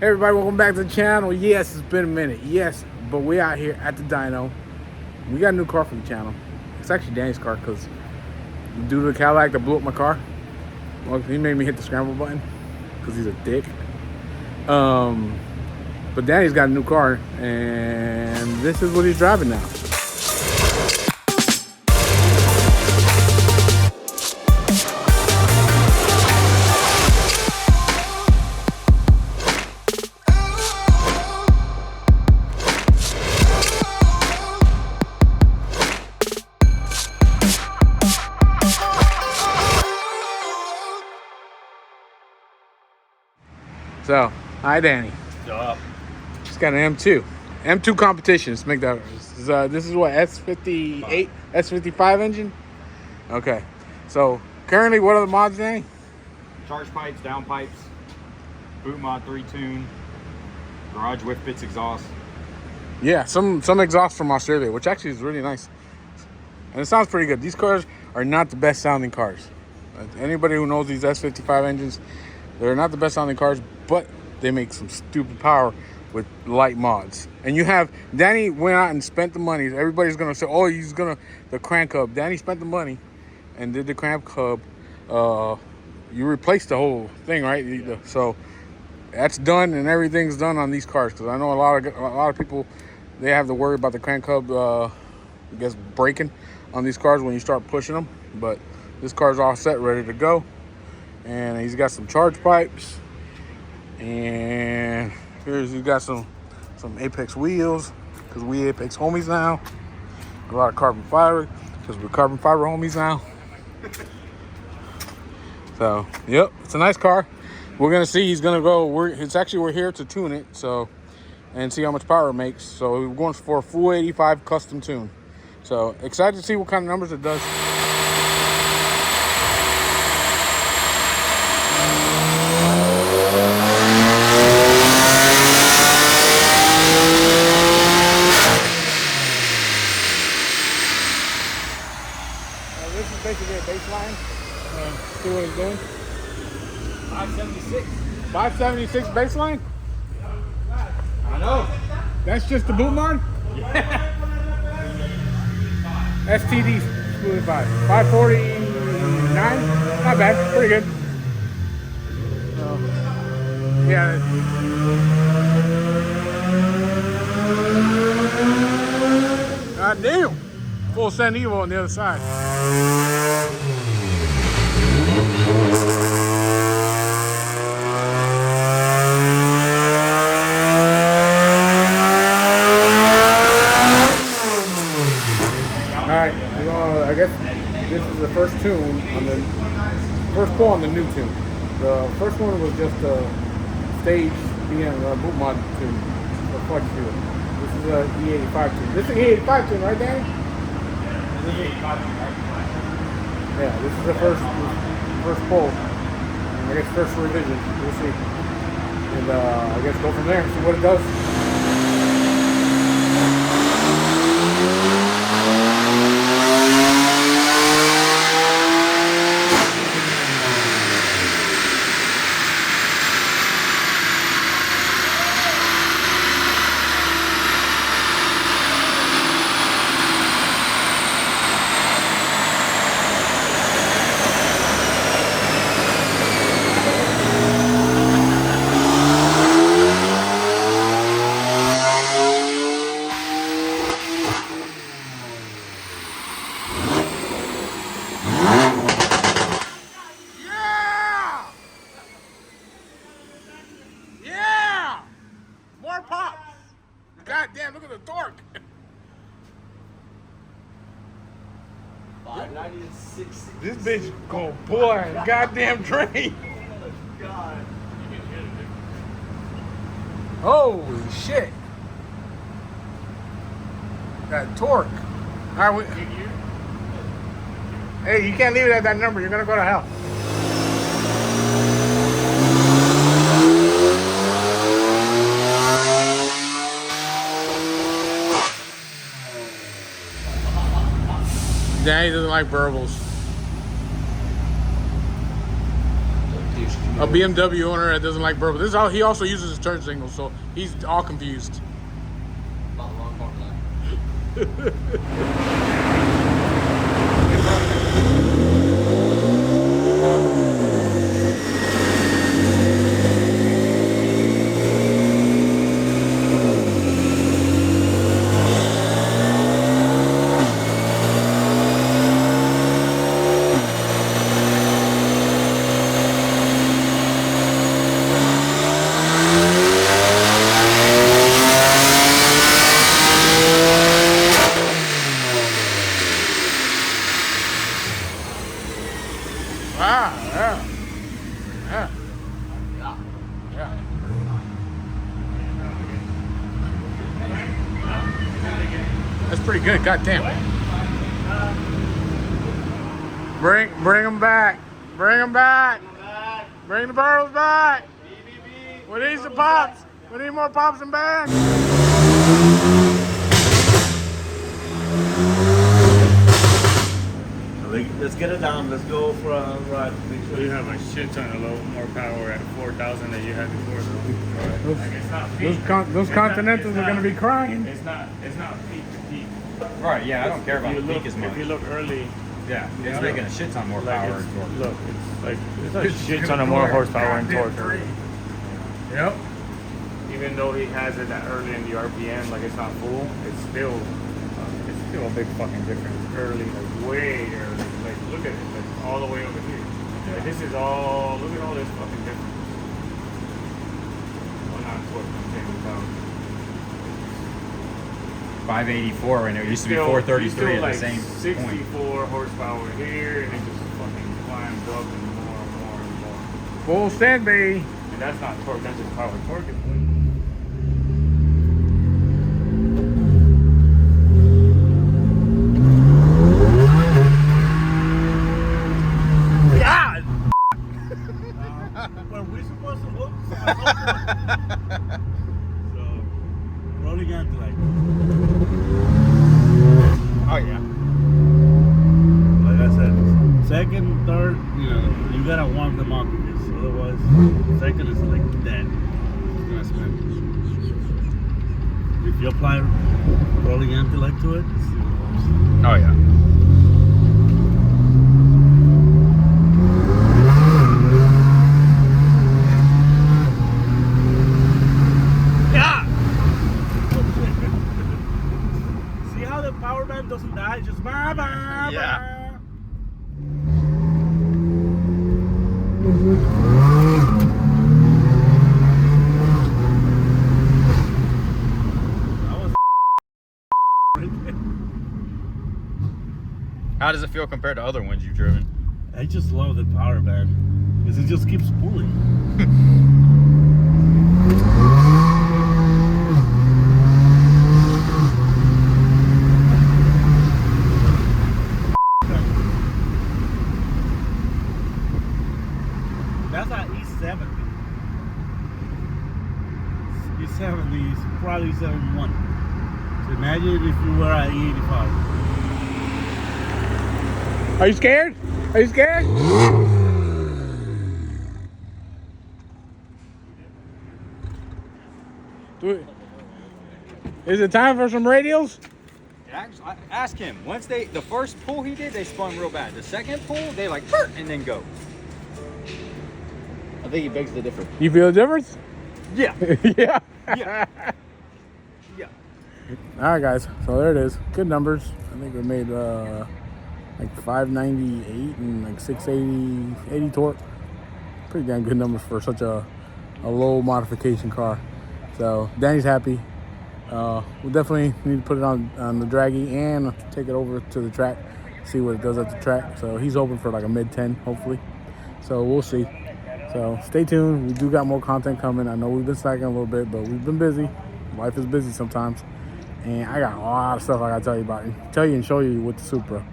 Hey everybody, welcome back to the channel. Yes, it's been a minute. Yes, but we out here at the dyno. We got a new car for the channel. It's actually Danny's car because due to the Cadillac that blew up my car, well, he made me hit the scramble button because he's a dick. But Danny's got a new car and this is what he's driving now. So, hi Danny. Yup. Just got an M2 competition. Let's make that. This is what, S58, S55 engine. Okay. So currently, what are the mods, Danny? Charge pipes, downpipes, Bootmod3 tune, garage Whifbitz exhaust. Yeah, some exhaust from Australia, which actually is really nice, and it sounds pretty good. These cars are not the best sounding cars. Anybody who knows these S55 engines, they're not the best sounding cars, but they make some stupid power with light mods. And you have, Danny went out and spent the money. Everybody's gonna say, oh, he's gonna, the crank hub. Danny spent the money and did the crank hub. You replaced the whole thing, right? So that's done and everything's done on these cars. Because I know a lot of people, they have to worry about the crank hub, I guess, breaking on these cars when you start pushing them. But this car's all set, ready to go. And he's got some charge pipes, and he's got some Apex wheels, because we Apex homies now. A lot of carbon fiber, because we're carbon fiber homies now. So yep, it's a nice car. We're gonna see. He's gonna go. We're here to tune it, so, and see how much power it makes. So we're going for a full 85 custom tune. So excited to see what kind of numbers it does. This is basically a baseline. See what it's doing? 576. 576 baseline? I know. That's just the boot mod? Yeah. STD split 549? Not bad, pretty good. Yeah. God damn. Full San Evo on the other side. Alright, I guess this is the first tune on the first pull on the new tune. The first one was just a stage being a boot mod tune, the flex tune. This is a E85 tune. This is an E85 tune, right, Danny? Yeah, this is the first pull. I guess first revision. We'll see. And I guess go from there and see what it does. God damn, look at the torque. 590 and 60. This bitch go pull a goddamn train. God. Holy shit. That torque. All right, hey, you can't leave it at that number. You're gonna go to hell. Danny doesn't like burbles. a BMW owner that doesn't like bourbon. This is how he also uses his turn signals, so he's all confused. About the wrong part line. Ah, yeah. Yeah. Yeah. That's pretty good. God damn. Bring them back. Bring them back. Bring the barrels back. We need some pops. We need more pops and bands. Let's get it down. Let's go for a ride. So you have a shit ton of low more power at 4,000 than you had before. So. Like it's not peak. Those Continentals are going to be crying. It's not peak to peak. Right, yeah, I don't care about the peak as much. If you look early, Yeah, it's making a shit ton more power. Look, it's a shit ton of more horsepower and torque. Yep. Even though he has it that early in the RPM, like it's not full, it's still a big fucking difference. Early, like way early. Like look at it, like all the way over here. Like, this is all. Look at all this fucking difference. Well, not torque, I'm saying power. 584 right now. It used to be Still- 433 at like the same 64 point. horsepower here, and it just fucking climbs up and more and more and more. Full stand bay. And that's not torque, that's just power. Torque is God! Were we supposed to look? So, rolling onto like. Oh yeah. Like I said, second, third, you gotta warm them up because otherwise, second is like dead. It's gonna spin. If you apply rolling anti-like to it, it's even worse. Oh yeah. See how the power band doesn't die? Just bah, bah, Yeah. bah. That was right there. How does it feel compared to other ones you've driven? I just love the power band because it just keeps pulling. That's at E70. E70 is probably 71. So imagine if you were at E85. Are you scared? Are you scared? Is it time for some radials? Ask him. Once the first pull he did, they spun real bad. The second pull, they like and then go. I think he begs the difference. You feel the difference? Yeah. Yeah. Yeah. Yeah. All right, guys. So there it is. Good numbers. I think we made like 598 and like 680 torque. Pretty damn good numbers for such a low modification car. So Danny's happy. We'll definitely need to put it on the draggy and take it over to the track, see what it does at the track. So he's hoping for like a mid-10, hopefully. So we'll see. So stay tuned. We do got more content coming. I know we've been slacking a little bit, but we've been busy. Life is busy sometimes. And I got a lot of stuff I gotta tell you about. Tell you and show you with the Supra.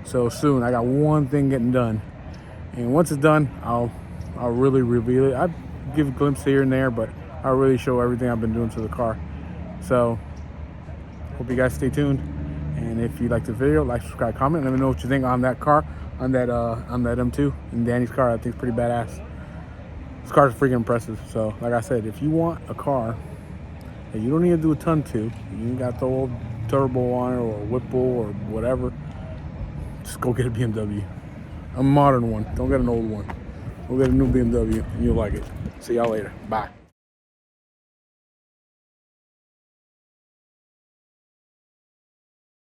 So soon, I got one thing getting done. And once it's done, I'll really reveal it. I give a glimpse here and there, but I'll really show everything I've been doing to the car. So hope you guys stay tuned. And if you like the video, like, subscribe, comment. Let me know what you think on that car, on that M2 and Danny's car. I think it's pretty badass. This car's freaking impressive. So, like I said, if you want a car that you don't need to do a ton to, you ain't got the old turbo on it or a Whipple or whatever, just go get a BMW. A modern one. Don't get an old one. Go get a new BMW and you'll like it. See y'all later. Bye.